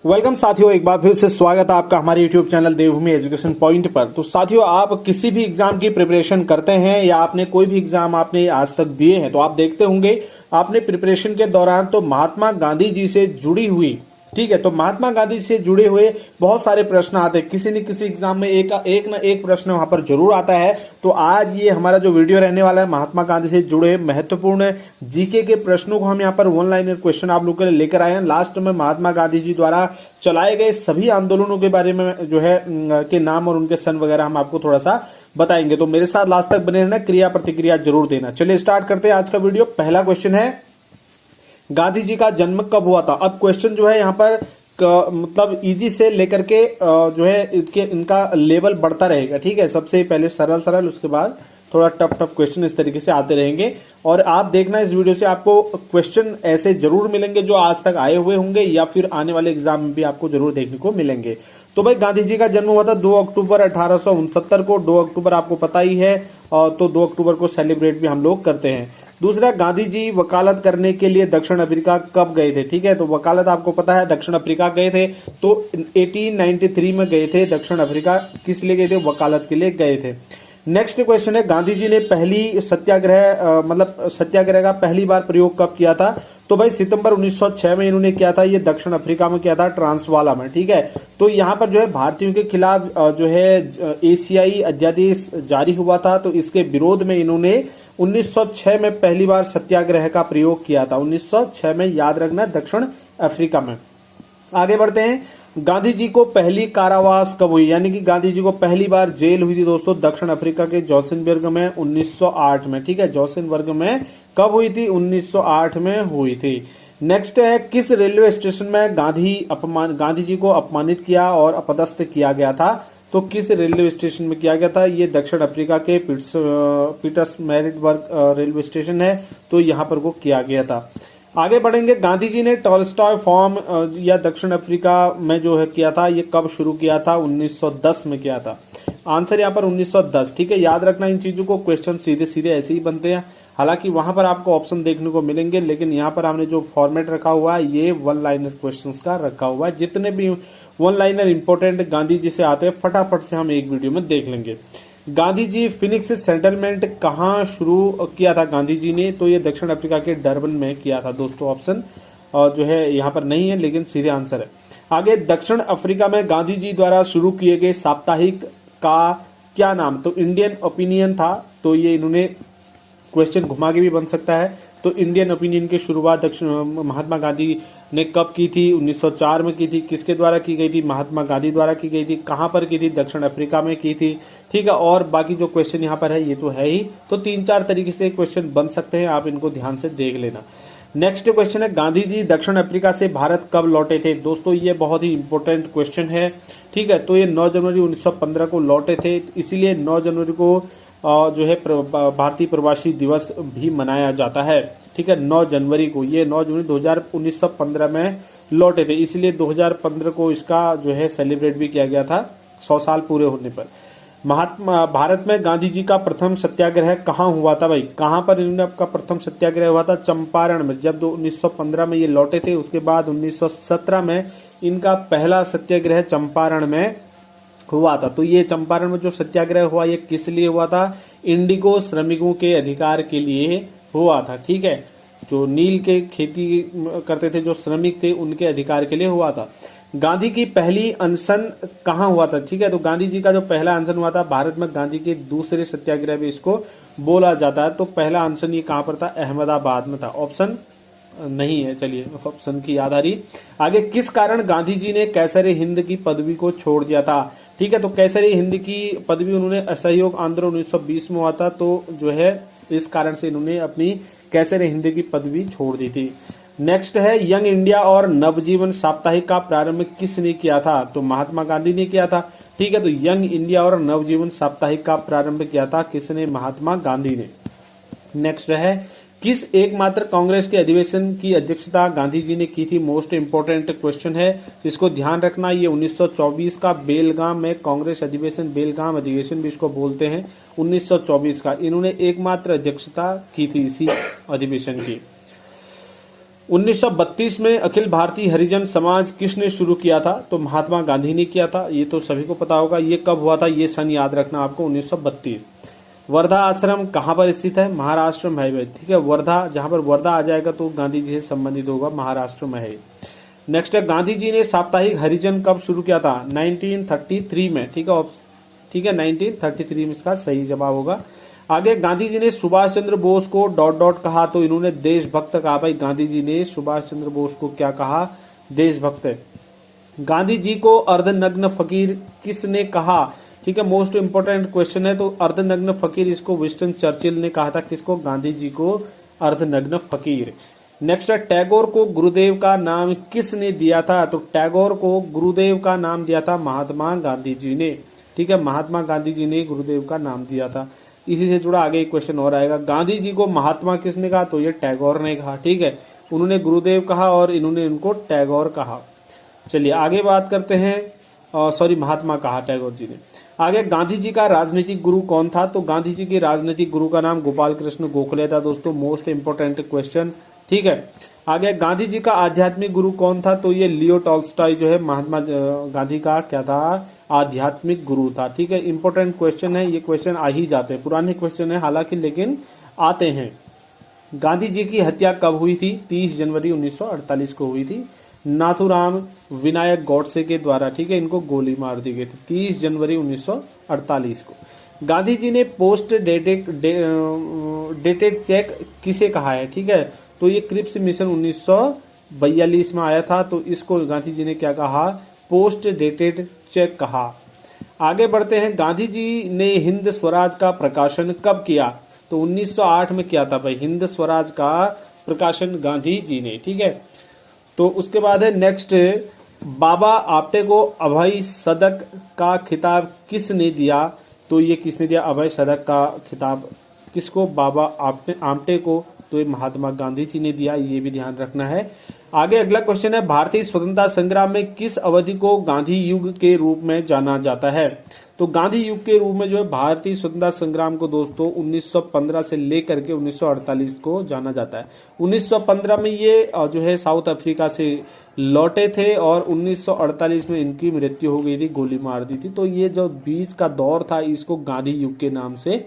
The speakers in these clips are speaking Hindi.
वेलकम साथियों, एक बार फिर से स्वागत है आपका हमारे यूट्यूब चैनल देवभूमि एजुकेशन पॉइंट पर। तो साथियों, आप किसी भी एग्जाम की प्रिपरेशन करते हैं या आपने कोई भी एग्जाम आपने आज तक दिए हैं तो आप देखते होंगे आपने प्रिपरेशन के दौरान तो महात्मा गांधी जी से जुड़ी हुई, ठीक है, तो महात्मा गांधी से जुड़े हुए बहुत सारे प्रश्न आते हैं। किसी न किसी एग्जाम में एक ना एक प्रश्न वहां पर जरूर आता है। तो आज ये हमारा जो वीडियो रहने वाला है महात्मा गांधी से जुड़े महत्वपूर्ण जीके के प्रश्नों को हम यहाँ पर वन लाइनर क्वेश्चन आप लोग के लिए लेकर आए हैं। लास्ट में महात्मा गांधी जी द्वारा चलाए गए सभी आंदोलनों के बारे में जो है के नाम और उनके सन वगैरह हम आपको थोड़ा सा बताएंगे। तो मेरे साथ लास्ट तक बने रहना, क्रिया प्रतिक्रिया जरूर देना। चलिए स्टार्ट करते हैं आज का वीडियो। पहला क्वेश्चन है, गांधी जी का जन्म कब हुआ था? अब क्वेश्चन जो है यहाँ पर मतलब इजी से लेकर के जो है इनका लेवल बढ़ता रहेगा, ठीक है। सबसे पहले सरल सरल, उसके बाद थोड़ा टफ टफ क्वेश्चन इस तरीके से आते रहेंगे। और आप देखना इस वीडियो से आपको क्वेश्चन ऐसे जरूर मिलेंगे जो आज तक आए हुए होंगे या फिर आने वाले एग्जाम में भी आपको जरूर देखने को मिलेंगे। तो भाई, गांधी जी का जन्म हुआ था 2 अक्टूबर 1869 को। 2 अक्टूबर आपको पता ही है, तो 2 अक्टूबर को सेलिब्रेट भी हम लोग करते हैं। दूसरा, गांधी जी वकालत करने के लिए दक्षिण अफ्रीका कब गए थे? ठीक है, तो वकालत आपको पता है दक्षिण अफ्रीका गए थे, तो 1893 में गए थे दक्षिण अफ्रीका। किस लिए गए थे? वकालत के लिए गए थे। नेक्स्ट क्वेश्चन है, गांधी जी ने पहली सत्याग्रह का पहली बार प्रयोग कब किया था? तो भाई सितंबर 1906 में इन्होंने किया था। ये दक्षिण अफ्रीका में किया था, ट्रांसवाला में, ठीक है। तो यहाँ पर जो है भारतीयों के खिलाफ जो है एशियाई अध्यादेश जारी हुआ था, तो इसके विरोध में इन्होंने 1906 में पहली बार सत्याग्रह का प्रयोग किया था। 1906 में, याद रखना, दक्षिण अफ्रीका में। आगे बढ़ते हैं, गांधी जी को पहली कारावास कब हुई? यानी कि गांधी जी को पहली बार जेल हुई थी दोस्तों दक्षिण अफ्रीका के जोहान्सबर्ग में 1908 में, ठीक है। जोहान्सबर्ग में कब हुई थी? 1908 में हुई थी। नेक्स्ट है, किस रेलवे स्टेशन में गांधी जी को अपमानित किया और अपदस्थ किया गया था? तो किस रेलवे स्टेशन में किया गया था? ये दक्षिण अफ्रीका के पीटर्सबर्ग रेलवे स्टेशन है, तो यहाँ पर वो किया गया था। आगे बढ़ेंगे, गांधी जी ने टॉलस्टॉय फार्म या दक्षिण अफ्रीका में जो है किया था, ये कब शुरू किया था? 1910 में किया था। आंसर यहाँ पर 1910, ठीक है। याद रखना इन चीजों को, क्वेश्चन सीधे सीधे ऐसे ही बनते हैं। हालांकि वहां पर आपको ऑप्शन देखने को मिलेंगे, लेकिन यहाँ पर हमने जो फॉर्मेट रखा हुआ है ये वन लाइनर क्वेश्चंस का रखा हुआ है। जितने भी one liner important Gandhi ji से आते हैं फटाफट से हम एक वीडियो में देख लेंगे। गांधी जी फिनिक्स सेटलमेंट कहाँ शुरू किया था गांधी जी ने? तो ये दक्षिण अफ्रीका के डरबन में किया था दोस्तों। ऑप्शन जो है यहाँ पर नहीं है, लेकिन सीधे आंसर है। आगे, दक्षिण अफ्रीका में गांधी जी द्वारा शुरू किए गए साप्ताहिक का क्या नाम? तो इंडियन ओपिनियन था। तो ये इन्होंने क्वेश्चन घुमा के भी बन सकता है। तो इंडियन ओपिनियन की शुरुआत महात्मा गांधी ने कब की थी? 1904 में की थी। किसके द्वारा की गई थी? महात्मा गांधी द्वारा की गई थी। कहां पर की थी? दक्षिण अफ्रीका में की थी, ठीक है। और बाकी जो क्वेश्चन यहाँ पर है ये तो है ही। तो 3-4 तरीके से क्वेश्चन बन सकते हैं, आप इनको ध्यान से देख लेना। नेक्स्ट क्वेश्चन है, गांधी जी दक्षिण अफ्रीका से भारत कब लौटे थे? दोस्तों ये बहुत ही इंपॉर्टेंट क्वेश्चन है, ठीक है। तो ये 9 जनवरी 1915 को लौटे थे, इसीलिए 9 जनवरी को जो है भारतीय प्रवासी दिवस भी मनाया जाता है, ठीक है। 9 जनवरी को, ये 9 जनवरी 1915 में लौटे थे, इसलिए 2015 को इसका जो है सेलिब्रेट भी किया गया था 100 साल पूरे होने पर। भारत में गांधी जी का प्रथम सत्याग्रह कहाँ हुआ था भाई? कहाँ पर इन्होंने आपका प्रथम सत्याग्रह हुआ था? चंपारण में। जब 1915 में ये लौटे थे, उसके बाद 1917 में इनका पहला सत्याग्रह चंपारण में हुआ था। तो ये चंपारण में जो सत्याग्रह हुआ ये किस लिए हुआ था? इंडिगो श्रमिकों के अधिकार के लिए हुआ था, ठीक है। जो नील के खेती करते थे जो श्रमिक थे उनके अधिकार के लिए हुआ था। गांधी की पहली अनशन कहाँ हुआ था? ठीक है, तो गांधी जी का जो पहला अनशन हुआ था भारत में, गांधी के दूसरे सत्याग्रह भी इसको बोला जाता है। तो पहला अनशन ये कहाँ पर था? अहमदाबाद में था। ऑप्शन नहीं है, चलिए ऑप्शन की याद आ रही। आगे, किस कारण गांधी जी ने कैसरे हिंद की पदवी को छोड़ दिया था? ठीक है, तो कैसरे हिंद की पदवी उन्होंने असहयोग आंदोलन 1920 में हुआ था, तो जो है इस कारण से इन्होंने अपनी कैसरे हिंद की पदवी छोड़ दी थी। नेक्स्ट है, यंग इंडिया और नवजीवन साप्ताहिक का प्रारंभ किसने किया था? तो महात्मा गांधी ने किया था, ठीक है। तो यंग इंडिया और नवजीवन साप्ताहिक का प्रारंभ किया था किसने? महात्मा गांधी ने। नेक्स्ट है, किस एकमात्र कांग्रेस के अधिवेशन की अध्यक्षता गांधी जी ने की थी? मोस्ट इंपोर्टेंट क्वेश्चन है, इसको ध्यान रखना। ये 1924 का बेलगाम में कांग्रेस अधिवेशन, बेलगाम अधिवेशन भी इसको बोलते हैं, 1924 का इन्होंने एकमात्र अध्यक्षता की थी इसी अधिवेशन की। 1932 में अखिल भारतीय हरिजन समाज किसने शुरू किया था? तो महात्मा गांधी ने किया था। ये तो सभी को पता होगा। ये कब हुआ था? ये सन याद रखना आपको, 1932। वर्धा आश्रम कहाँ पर स्थित है? महाराष्ट्र में है। ठीक है, वर्धा, जहाँ पर वर्धा आ जाएगा तो गांधी जी से संबंधित होगा, महाराष्ट्र में है। नेक्स्ट है, गांधी जी ने साप्ताहिक हरिजन कब शुरू किया था? 1933 में। ठीक है, ठीक है, 1933 में इसका सही जवाब होगा। आगे, गांधी जी ने Subhash Chandra Bose co dot dot कहा तो इन्होंने देशभक्त कहा। भाई गांधी जी ने सुभाष चंद्र बोस को क्या कहा? देशभक्त। गांधी जी को अर्धनग्न फकीर किसने कहा? ठीक है, मोस्ट इंपोर्टेंट क्वेश्चन है। तो अर्धनग्न फकीर इसको विंस्टन चर्चिल ने कहा था। किसको? गांधी जी को अर्धनग्न फकीर। नेक्स्ट है, टैगोर को गुरुदेव का नाम किसने दिया था? तो टैगोर को गुरुदेव का नाम दिया था महात्मा गांधी जी ने। ठीक है, महात्मा गांधी जी ने गुरुदेव का नाम दिया था। इसी से जुड़ा आगे एक क्वेश्चन और आएगा। गांधी जी को महात्मा किसने कहा? तो ये टैगोर ने कहा। ठीक है, उन्होंने गुरुदेव कहा और इन्होंने उनको टैगोर कहा। चलिए आगे बात करते हैं। महात्मा कहा टैगोर जी ने। आगे, गांधी जी का राजनीतिक गुरु कौन था? तो गांधी जी के राजनीतिक गुरु का नाम गोपाल कृष्ण गोखले था। दोस्तों मोस्ट इंपोर्टेंट क्वेश्चन। ठीक है, आगे, गांधी जी का आध्यात्मिक गुरु कौन था? तो ये लियो टॉल्स्टॉय जो है महात्मा गांधी का क्या था? आध्यात्मिक गुरु था। ठीक है, इंपॉर्टेंट क्वेश्चन है। ये क्वेश्चन आ ही जाते हैं, पुराने क्वेश्चन है हालांकि, लेकिन आते हैं। गांधी जी की हत्या कब हुई थी? 30 जनवरी 1948 को हुई थी, नाथूराम विनायक गॉडसे के द्वारा। ठीक है, इनको गोली मार दी गई थी 30 जनवरी 1948 को। गांधी जी ने पोस्ट डेटेड चेक किसे कहा है? ठीक है, तो ये क्रिप्स मिशन 1942 में आया था, तो इसको गांधी जी ने क्या कहा? पोस्ट डेटेड चेक कहा। आगे बढ़ते हैं, गांधी जी ने हिंद स्वराज का प्रकाशन कब किया? तो 1908 में किया था भाई, हिंद स्वराज का प्रकाशन गांधी जी ने। ठीक है, तो उसके बाद है नेक्स्ट, बाबा आप्टे को अभय सदक का खिताब किसने दिया? तो ये किसने दिया अभय सदक का खिताब? किसको? बाबा आप्टे को। तो ये महात्मा गांधी जी ने दिया, ये भी ध्यान रखना है। आगे अगला क्वेश्चन है, भारतीय स्वतंत्रता संग्राम में किस अवधि को गांधी युग के रूप में जाना जाता है? तो गांधी युग के रूप में जो है भारतीय स्वतंत्रता संग्राम को दोस्तों 1915 से लेकर के 1948 को जाना जाता है। 1915 में ये जो है साउथ अफ्रीका से लौटे थे और 1948 में इनकी मृत्यु हो गई थी, गोली मार दी थी। तो ये जो बीच का दौर था इसको गांधी युग के नाम से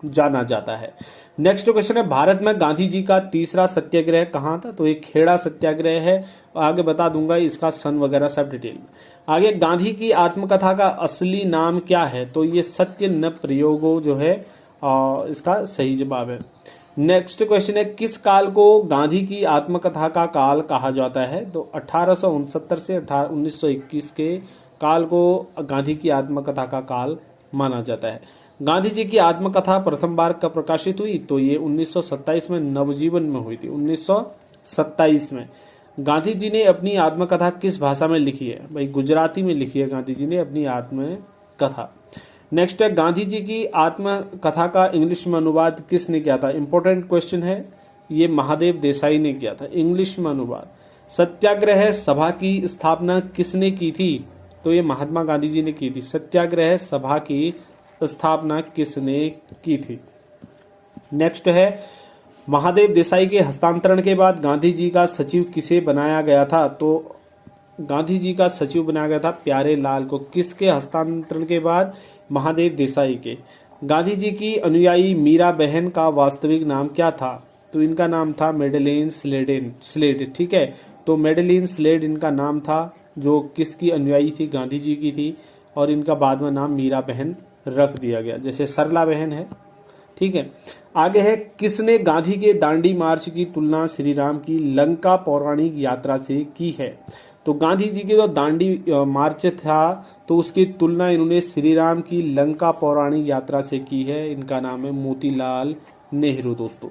जाना जाता है। नेक्स्ट क्वेश्चन है, भारत में गांधी जी का तीसरा सत्याग्रह कहाँ था? तो ये खेड़ा सत्याग्रह है। आगे बता दूंगा इसका सन वगैरह सब डिटेल। आगे, गांधी की आत्मकथा का असली नाम क्या है? तो ये सत्य न प्रयोगो जो है इसका सही जवाब है। नेक्स्ट क्वेश्चन है, किस काल को गांधी की आत्मकथा का काल कहा जाता है? तो 1869 से 1921 के काल को गांधी की आत्मकथा का काल माना जाता है। गांधी जी की आत्मकथा प्रथम बार कब प्रकाशित हुई? तो ये 1927 में नवजीवन में हुई थी। 1927 में गांधी जी ने अपनी आत्मकथा किस भाषा में लिखी है? भाई गुजराती में लिखी है गांधी जी ने अपनी आत्मकथा। नेक्स्ट है, गांधी जी की आत्मकथा का इंग्लिश में अनुवाद किसने किया था? इंपॉर्टेंट क्वेश्चन है, ये महादेव देसाई ने किया था इंग्लिश में अनुवाद। सत्याग्रह सभा की स्थापना किसने की थी? तो ये महात्मा गांधी जी ने की थी। सत्याग्रह सभा की स्थापना किसने की थी? नेक्स्ट है, महादेव देसाई के हस्तांतरण के बाद गांधी जी का सचिव किसे बनाया गया था? तो गांधी जी का सचिव बनाया गया था प्यारे लाल को। किसके हस्तांतरण के बाद? महादेव देसाई के। गांधी जी की अनुयायी मीरा बहन का वास्तविक नाम क्या था? तो इनका नाम था मेडेलिन स्लेड। ठीक है, तो मेडेलिन स्लेड इनका नाम था, जो किसकी अनुयायी थी? गांधी जी की थी। और इनका बाद में नाम मीरा बहन रख दिया गया, जैसे सरला बहन है। ठीक है, आगे है, किसने गांधी के दांडी मार्च की तुलना श्री राम की लंका पौराणिक यात्रा से की है? तो गांधी जी के जो दांडी मार्च था तो उसकी तुलना इन्होंने श्री राम की लंका पौराणिक यात्रा से की है। इनका नाम है मोतीलाल नेहरू दोस्तों।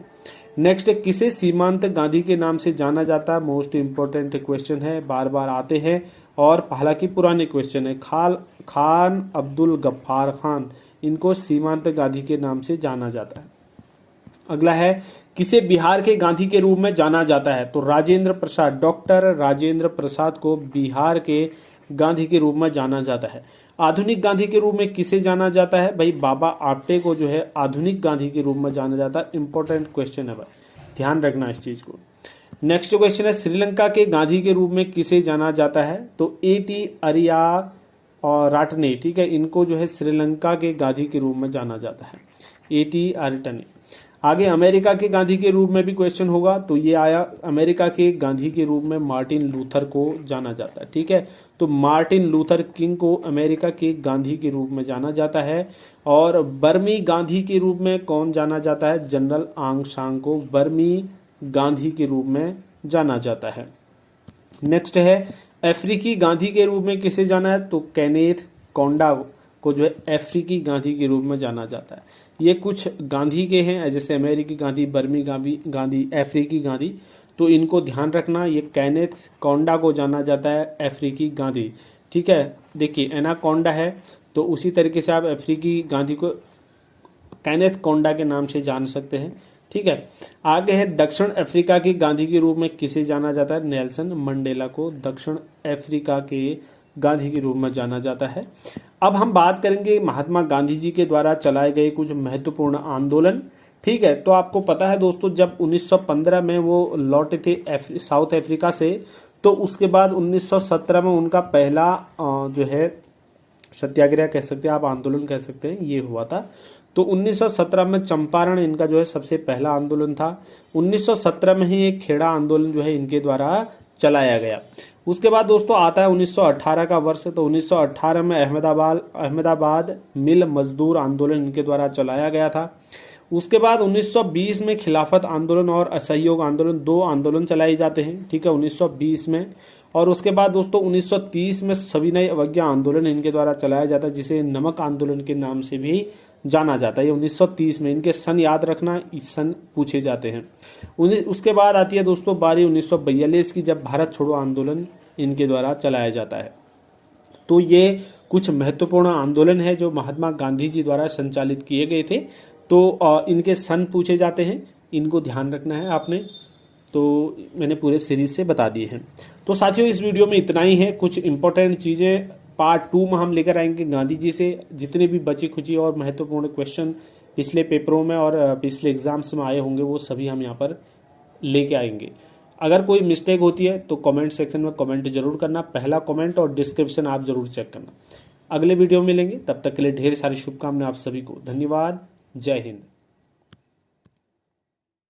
नेक्स्ट, किसे सीमांत गांधी के नाम से जाना जाता है? मोस्ट इंपोर्टेंट क्वेश्चन है, बार बार आते हैं और हालांकि पुराने क्वेश्चन है। खान अब्दुल गफ्फार खान, इनको सीमांत गांधी के नाम से जाना जाता है। अगला है, किसे बिहार के गांधी के रूप में जाना जाता है? तो राजेंद्र प्रसाद, डॉक्टर राजेंद्र प्रसाद को बिहार के गांधी के रूप में जाना जाता है। आधुनिक गांधी के रूप में किसे जाना जाता है? भाई बाबा आप्टे को जो है आधुनिक गांधी के रूप में जाना जाता है। इंपॉर्टेंट क्वेश्चन है भाई, ध्यान रखना इस चीज को। नेक्स्ट क्वेश्चन है, श्रीलंका के गांधी के रूप में किसे जाना जाता है? तो एटी अरिया और राटने, ठीक है, इनको जो है श्रीलंका के गांधी के रूप में जाना जाता है, एटी अरिटने। आगे अमेरिका के गांधी के रूप में भी क्वेश्चन होगा, तो ये आया, अमेरिका के गांधी के रूप में मार्टिन लूथर को जाना जाता है, ठीक है। तो मार्टिन लूथर किंग को अमेरिका के गांधी के रूप में जाना जाता है। और बर्मी गांधी के रूप में कौन जाना जाता है? जनरल आंग सांग को बर्मी गांधी के रूप में जाना जाता है। नेक्स्ट है, अफ्रीकी गांधी के रूप में किसे जाना है? तो केनेथ कोंडा को जो है अफ्रीकी गांधी के रूप में जाना जाता है। ये कुछ गांधी के हैं, जैसे अमेरिकी गांधी, बर्मी गांधी, अफ्रीकी गांधी, तो इनको ध्यान रखना। ये केनेथ कोंडा को जाना जाता है अफ्रीकी गांधी, ठीक है। देखिए एनाकोंडा है, तो उसी तरीके से आप अफ्रीकी गांधी को केनेथ कोंडा के नाम से जान सकते हैं, ठीक है। आगे है, दक्षिण अफ्रीका के गांधी के रूप में किसे जाना जाता है? नेल्सन मंडेला को दक्षिण अफ्रीका के गांधी के रूप में जाना जाता है। अब हम बात करेंगे महात्मा गांधी जी के द्वारा चलाए गए कुछ महत्वपूर्ण आंदोलन, ठीक है। तो आपको पता है दोस्तों, जब 1915 में वो लौटे थे साउथ अफ्रीका से, तो उसके बाद 1917 में उनका पहला जो है सत्याग्रह कह सकते हैं आप, आंदोलन कह सकते हैं, ये हुआ था। तो 1917 में चंपारण इनका जो है सबसे पहला आंदोलन था। 1917 में ही एक खेड़ा आंदोलन जो है इनके द्वारा चलाया गया। उसके बाद दोस्तों आता है 1918 का वर्ष। तो 1918 में अहमदाबाद मिल मजदूर आंदोलन इनके द्वारा चलाया गया था। उसके बाद 1920 में खिलाफत आंदोलन और असहयोग आंदोलन, दो आंदोलन चलाए जाते हैं, ठीक है, 1920 में। और उसके बाद दोस्तों 1930 में सविनय अवज्ञा आंदोलन इनके द्वारा चलाया जाता है, जिसे नमक आंदोलन के नाम से भी जाना जाता है। ये 1930 में, इनके सन याद रखना, इस सन पूछे जाते हैं। उसके बाद आती है दोस्तों बारी 1942 की, जब भारत छोड़ो आंदोलन इनके द्वारा चलाया जाता है। तो ये कुछ महत्वपूर्ण आंदोलन है जो महात्मा गांधी जी द्वारा संचालित किए गए थे। तो इनके सन पूछे जाते हैं, इनको ध्यान रखना है आपने। तो मैंने पूरे सीरीज से बता दिए हैं। तो साथियों इस वीडियो में इतना ही है। कुछ इंपॉर्टेंट चीज़ें पार्ट 2 में हम लेकर आएंगे गांधी जी से। जितने भी बची खुची और महत्वपूर्ण क्वेश्चन पिछले पेपरों में और पिछले एग्जाम्स में आए होंगे, वो सभी हम यहाँ पर लेके आएंगे। अगर कोई मिस्टेक होती है तो कमेंट सेक्शन में कमेंट जरूर करना, पहला कमेंट और डिस्क्रिप्शन आप जरूर चेक करना। अगले वीडियो में मिलेंगे, तब तक के लिए ढेर सारी शुभकामनाएं आप सभी को। धन्यवाद, जय हिंद।